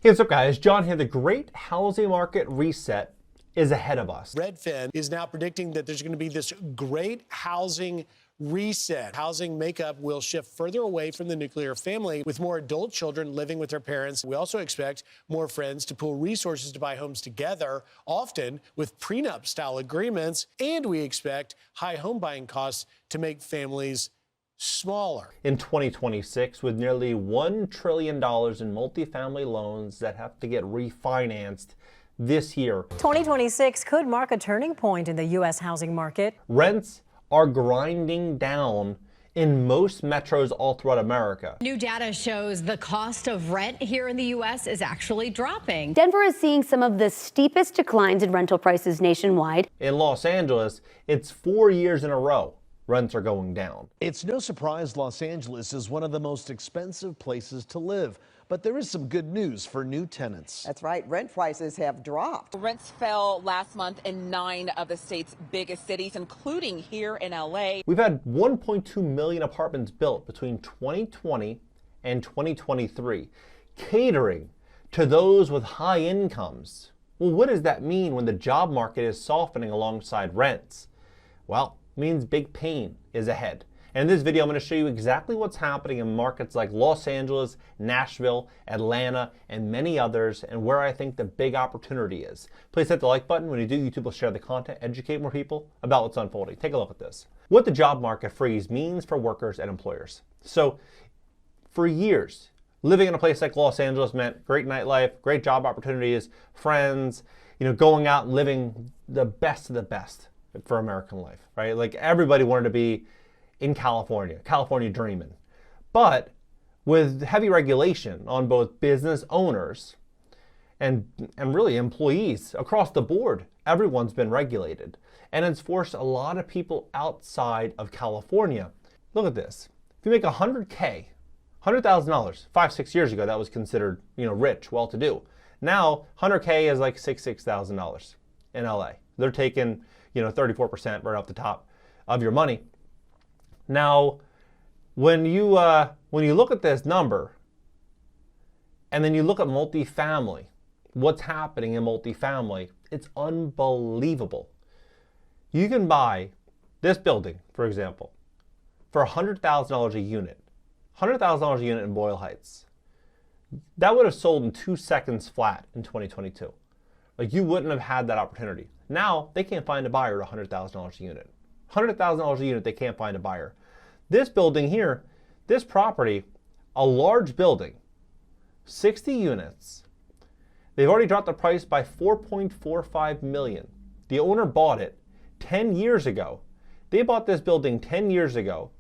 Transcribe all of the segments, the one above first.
Hey, what's up, guys? John here. The great housing market reset is ahead of us. Redfin is now predicting that there's going to be this great housing reset. Housing makeup will shift further away from the nuclear family, with more adult children living with their parents. We also expect more friends to pool resources to buy homes together, often with prenup-style agreements. And we expect high home buying costs to make families smaller. In 2026, with nearly $1 trillion in multifamily loans that have to get refinanced this year, 2026 could mark a turning point in the U.S. housing market. rents are grinding down in most metros all throughout America. New data shows the cost of rent here in the U.S. is actually dropping. Denver is seeing some of the steepest declines in rental prices nationwide. In Los Angeles, it's 4 years in a row rents are going down. It's no surprise Los Angeles is one of the most expensive places to live, but there is some good news for new tenants. That's right. Rent prices have dropped. Rents fell last month in 9 of the state's biggest cities, including here in LA. We've had 1.2 million apartments built between 2020 and 2023, catering to those with high incomes. Well, what does that mean when the job market is softening alongside rents? Well, it means big pain is ahead. And in this video, I'm going to show you exactly what's happening in markets like Los Angeles, Nashville, Atlanta, and many others, and where I think the big opportunity is. Please hit the like button. When you do, YouTube will share the content, educate more people about what's unfolding. Take a look at this. What the job market freeze means for workers and employers. So, for years, living in a place like Los Angeles meant great nightlife, great job opportunities, friends, going out and living the best of the best for American life, right? Like everybody wanted to be in California dreaming. But with heavy regulation on both business owners and really employees across the board, everyone's been regulated. And it's forced a lot of people outside of California. Look at this. If you make $100K, $100,000, 5-6 years ago, that was considered, rich, well-to-do. Now, $100K is like $6,000 in LA. They're taking, 34% right off the top of your money. Now, when you look at this number, and then you look at multifamily, what's happening in multifamily, it's unbelievable. You can buy this building, for example, for $100,000 a unit. $100,000 a unit in Boyle Heights. That would have sold in 2 seconds flat in 2022. Like, you wouldn't have had that opportunity. Now, they can't find a buyer at $100,000 a unit. $100,000 a unit, they can't find a buyer. This building here, this property, a large building, 60 units. They've already dropped the price by $4.45 million. The owner bought it 10 years ago. They bought this building 10 years ago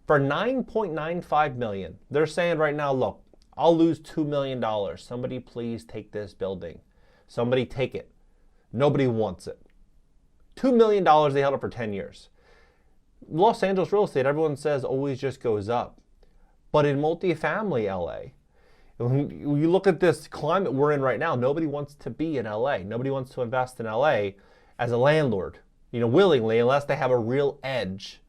for $9.95 million. They're saying right now, look, I'll lose $2 million. Somebody please take this building. Somebody take it. Nobody wants it. $2 million they held it for 10 years. Los Angeles real estate, everyone says, always just goes up. But in multifamily LA, when you look at this climate we're in right now, nobody wants to be in LA. Nobody wants to invest in LA as a landlord, willingly, unless they have a real edge.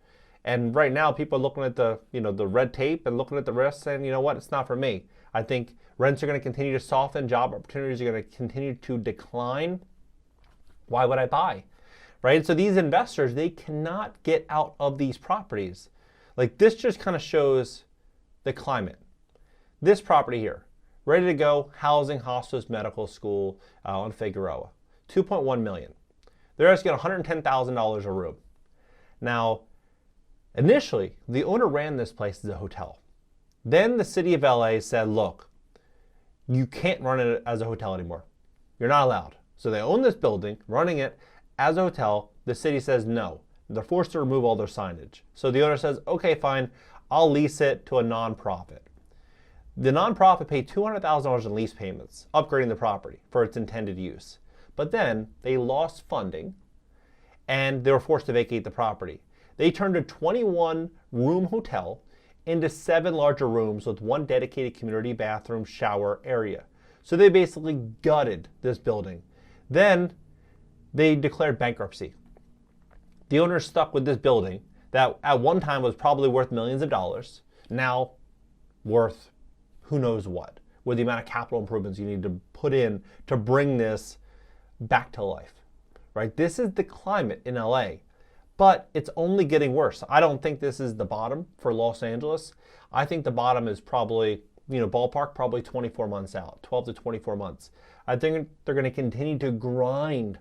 And right now, people are looking at the red tape and looking at the risks, and you know what? It's not for me. I think rents are going to continue to soften. Job opportunities are going to continue to decline. Why would I buy? Right? So these investors, they cannot get out of these properties. Like, this just kind of shows the climate. This property here, ready to go, housing, hospice, medical school on Figueroa, $2.1 million. They're asking $110,000 a room. Now, initially, the owner ran this place as a hotel. Then the city of LA said, look, you can't run it as a hotel anymore. You're not allowed. So they own this building, running it as a hotel. The city says no. They're forced to remove all their signage. So the owner says, okay, fine, I'll lease it to a nonprofit. The nonprofit paid $200,000 in lease payments, upgrading the property for its intended use. But then they lost funding and they were forced to vacate the property. They turned a 21-room hotel into 7 larger rooms with 1 dedicated community bathroom shower area. So they basically gutted this building. Then they declared bankruptcy. The owner's stuck with this building that at one time was probably worth millions of dollars, now worth who knows what, with the amount of capital improvements you need to put in to bring this back to life, right? This is the climate in LA, but it's only getting worse. I don't think this is the bottom for Los Angeles. I think the bottom is probably, ballpark, probably 24 months out, 12 to 24 months. I think they're going to continue to grind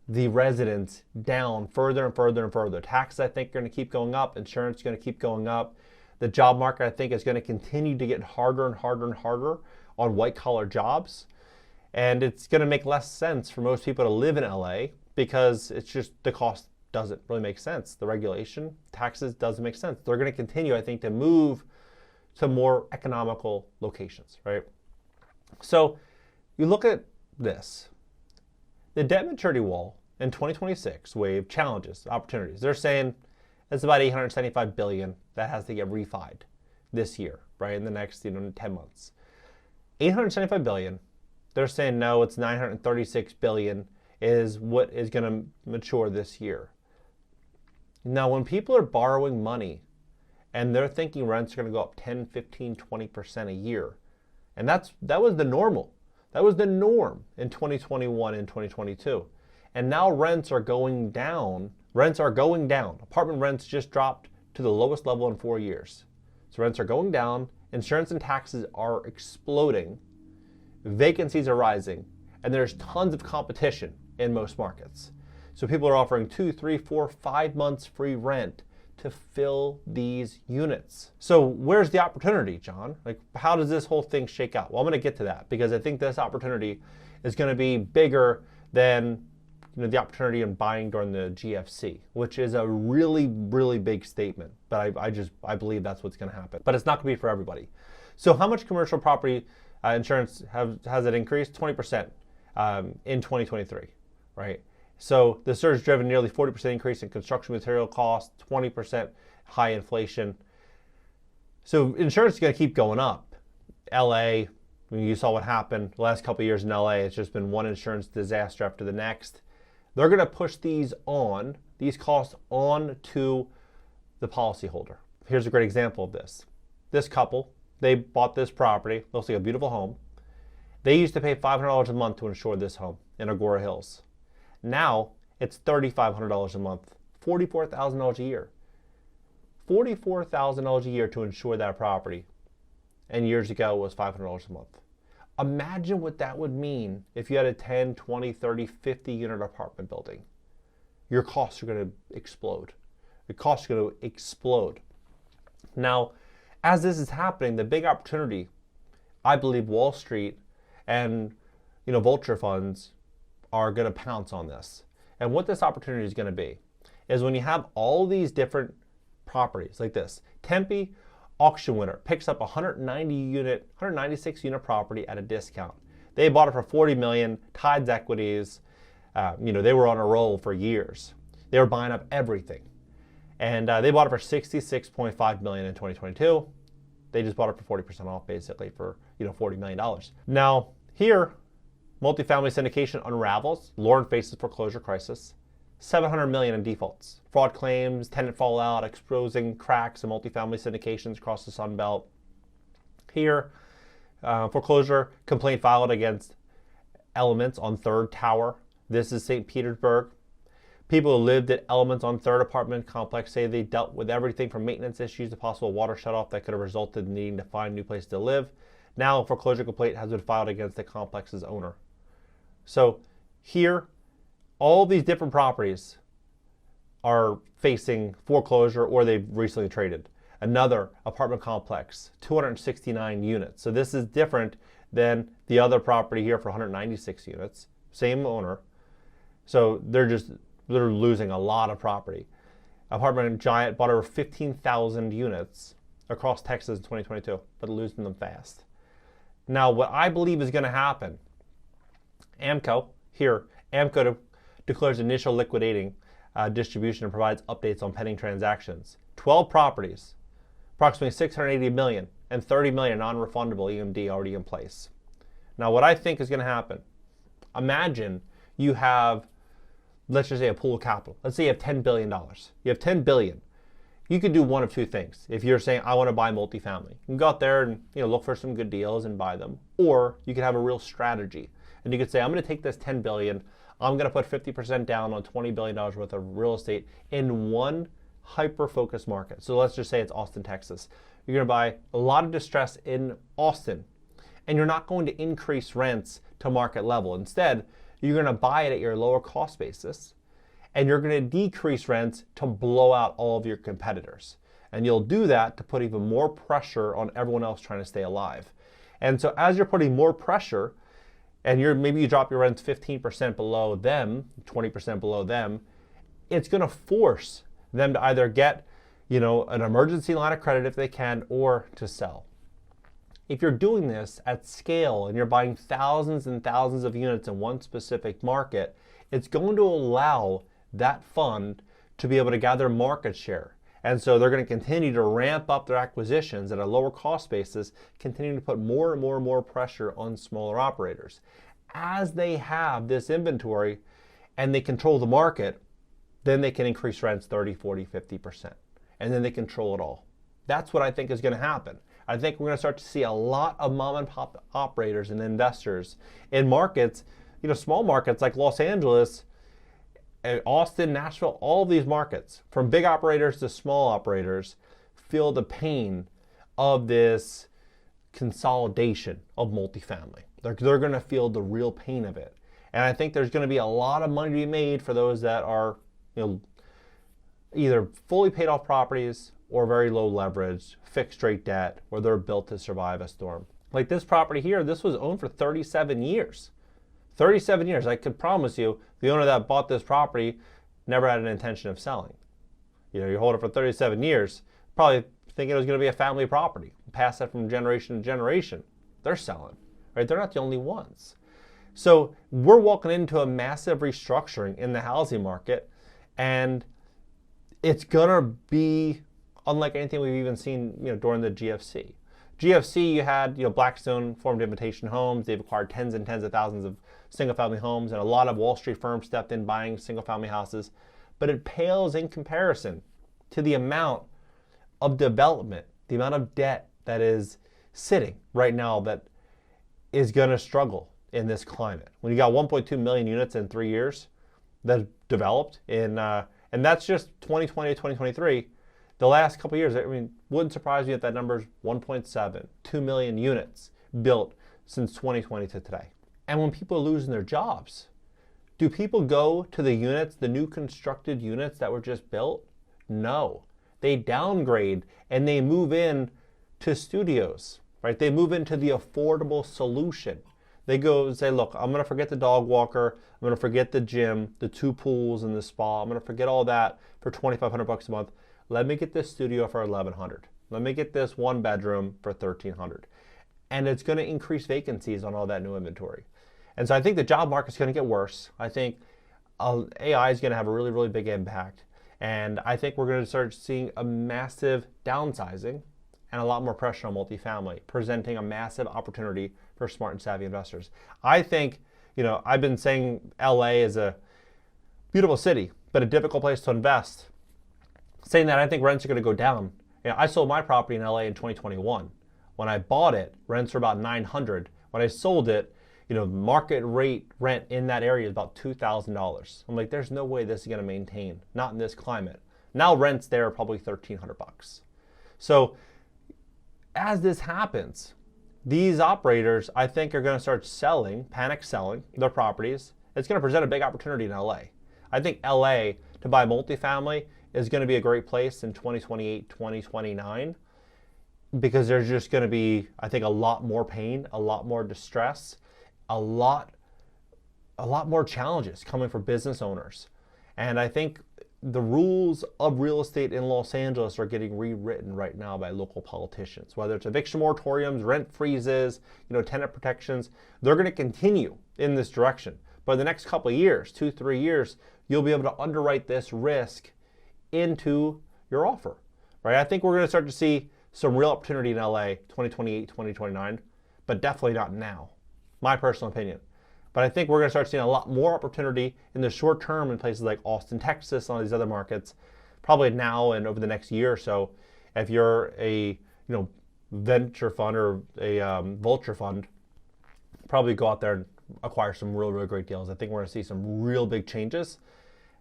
the residents down further and further and further. Taxes, I think, are going to keep going up. Insurance is going to keep going up. The job market, I think, is going to continue to get harder and harder and harder on white-collar jobs. And it's going to make less sense for most people to live in LA because it's just the cost doesn't really make sense. The regulation, taxes doesn't make sense. They're going to continue, I think, to move to more economical locations, right? So you look at this. The debt maturity wall in 2026 wave challenges, opportunities. They're saying it's about $875 billion that has to get refied this year, right? In the next 10 months. $875 billion. They're saying no, it's $936 billion is what is going to mature this year. Now, when people are borrowing money and they're thinking rents are going to go up 10, 15, 20% a year, and that was the normal. That was the norm in 2021 and 2022. And now rents are going down. Rents are going down. Apartment rents just dropped to the lowest level in 4 years. So rents are going down. Insurance and taxes are exploding. Vacancies are rising. And there's tons of competition in most markets. So people are offering 2, 3, 4, 5 months free rent to fill these units. So where's the opportunity, John? Like, how does this whole thing shake out? Well, I'm going to get to that because I think this opportunity is going to be bigger than the opportunity in buying during the GFC, which is a really, really big statement. But I believe that's what's going to happen. But it's not going to be for everybody. So how much commercial property insurance has it increased? 20% in 2023, right? So the surge driven nearly 40% increase in construction material costs, 20% high inflation. So insurance is going to keep going up. LA, you saw what happened the last couple of years in LA. It's just been one insurance disaster after the next. They're going to push these costs on to the policyholder. Here's a great example of this. This couple, they bought this property, looks like a beautiful home. They used to pay $500 a month to insure this home in Agoura Hills. Now it's $3,500 a month, $44,000 a year. $44,000 a year to insure that property. And years ago it was $500 a month. Imagine what that would mean if you had a 10, 20, 30, 50 unit apartment building. Your costs are going to explode. The costs are going to explode. Now, as this is happening, the big opportunity, I believe Wall Street and vulture funds are going to pounce on this. And what this opportunity is going to be is when you have all these different properties like this. Tempe auction winner picks up 196 unit property at a discount. They bought it for $40 million. Tides Equities, they were on a roll for years. They were buying up everything. And they bought it for $66.5 million in 2022. They just bought it for 40% off basically for $40 million. Now here, multifamily syndication unravels. Lauren faces foreclosure crisis. $700 million in defaults. Fraud claims, tenant fallout, exposing cracks in multifamily syndications across the Sun Belt. Here, foreclosure complaint filed against Elements on 3rd Tower. This is St. Petersburg. People who lived at Elements on 3rd apartment complex say they dealt with everything from maintenance issues to possible water shutoff that could have resulted in needing to find a new place to live. Now a foreclosure complaint has been filed against the complex's owner. So here, all these different properties are facing foreclosure or they've recently traded. Another apartment complex, 269 units. So this is different than the other property here for 196 units, same owner. So they're losing a lot of property. Apartment giant bought over 15,000 units across Texas in 2022, but losing them fast. Now, what I believe is going to happen, AMCO declares initial liquidating distribution and provides updates on pending transactions. 12 properties, approximately $680 million, and $30 million non-refundable EMD already in place. Now, what I think is going to happen, imagine you have, let's just say, a pool of capital. Let's say you have $10 billion. You have $10 billion. you could do one of two things. If you're saying, I want to buy multifamily, you can go out there and look for some good deals and buy them. Or you could have a real strategy. And you could say, I'm going to take this $10 billion, I'm going to put 50% down on $20 billion worth of real estate in one hyper-focused market. So let's just say it's Austin, Texas. You're going to buy a lot of distress in Austin, and you're not going to increase rents to market level. Instead, you're going to buy it at your lower cost basis, and you're going to decrease rents to blow out all of your competitors. And you'll do that to put even more pressure on everyone else trying to stay alive. And so as you're putting more pressure, and maybe you drop your rents 15% below them, 20% below them, it's going to force them to either get an emergency line of credit if they can, or to sell. If you're doing this at scale and you're buying thousands and thousands of units in one specific market, it's going to allow that fund to be able to gather market share. And so they're going to continue to ramp up their acquisitions at a lower cost basis, continuing to put more and more and more pressure on smaller operators. As they have this inventory and they control the market, then they can increase rents 30, 40, 50%. And then they control it all. That's what I think is going to happen. I think we're going to start to see a lot of mom and pop operators and investors in markets, small markets like Los Angeles, Austin, Nashville, all of these markets, from big operators to small operators, feel the pain of this consolidation of multifamily. They're going to feel the real pain of it. And I think there's going to be a lot of money to be made for those that are, either fully paid off properties or very low leverage, fixed rate debt, or they're built to survive a storm. Like this property here, this was owned for 37 years. 37 years. I could promise you, the owner that bought this property never had an intention of selling. You hold it for 37 years, probably thinking it was going to be a family property, pass that from generation to generation. They're selling, right? They're not the only ones. So we're walking into a massive restructuring in the housing market, and it's gonna be unlike anything we've even seen, during the GFC. GFC, you had, Blackstone formed Invitation Homes. They've acquired tens and tens of thousands of single-family homes, and a lot of Wall Street firms stepped in buying single-family houses. But it pales in comparison to the amount of development, the amount of debt that is sitting right now that is going to struggle in this climate. When you got 1.2 million units in 3 years that developed and that's just 2020 to 2023. The last couple of years, wouldn't surprise me if that number is 1.7, 2 million units built since 2020 to today. And when people are losing their jobs, do people go to the units, the new constructed units that were just built? No. They downgrade and they move in to studios, right? They move into the affordable solution. They go and say, look, I'm going to forget the dog walker. I'm going to forget the gym, the 2 pools and the spa. I'm going to forget all that for $2,500 a month. Let me get this studio for $1,100. Let me get this 1 bedroom for $1,300. And it's going to increase vacancies on all that new inventory. And so I think the job market's going to get worse. I think AI is going to have a really, really big impact. And I think we're going to start seeing a massive downsizing and a lot more pressure on multifamily, presenting a massive opportunity for smart and savvy investors. I think, I've been saying LA is a beautiful city, but a difficult place to invest. Saying that, I think rents are going to go down. I sold my property in LA in 2021. When I bought it, rents were about $900. When I sold it, market rate rent in that area is about $2,000. I'm like, there's no way this is going to maintain, not in this climate. Now rents there are probably $1,300. So as this happens, these operators, I think, are going to start panic selling their properties. It's going to present a big opportunity in LA. I think LA to buy multifamily is going to be a great place in 2028, 2029, because there's just going to be, I think, a lot more pain, a lot more distress, a lot more challenges coming for business owners. And I think the rules of real estate in Los Angeles are getting rewritten right now by local politicians, whether it's eviction moratoriums, rent freezes, tenant protections. They're going to continue in this direction. But in the next couple of years, 2-3 years, you'll be able to underwrite this risk into your offer, right? I think we're going to start to see some real opportunity in LA 2028, 2029, but definitely not now. My personal opinion. But I think we're going to start seeing a lot more opportunity in the short term in places like Austin, Texas, and all these other markets. probably now and over the next year or so, if you're a venture fund or a vulture fund, probably go out there and acquire some real great deals. I think we're going to see some real big changes,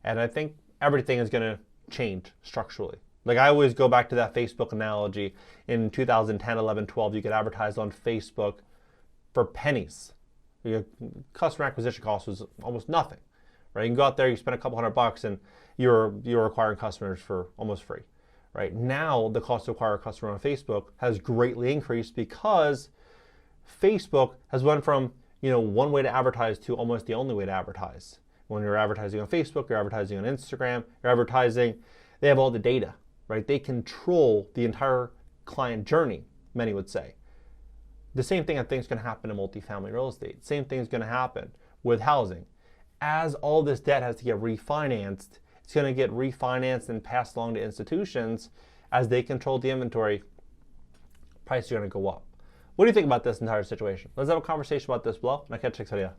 and I think everything is going to change structurally. Like I always go back to that Facebook analogy. In 2010, 11, 12, you could advertise on Facebook for pennies. Your customer acquisition cost was almost nothing, right? You can go out there, you spend a couple $100 and you're acquiring customers for almost free, right? Now the cost to acquire a customer on Facebook has greatly increased because Facebook has went from one way to advertise to almost the only way to advertise. When you're advertising on Facebook, you're advertising on Instagram, you're advertising, they have all the data, right? They control the entire client journey, many would say. The same thing I think is going to happen in multifamily real estate. Same thing is going to happen with housing. As all this debt has to get refinanced, it's going to get refinanced and passed along to institutions. As they control the inventory, prices are going to go up. What do you think about this entire situation? Let's have a conversation about this below, and I'll catch you next video.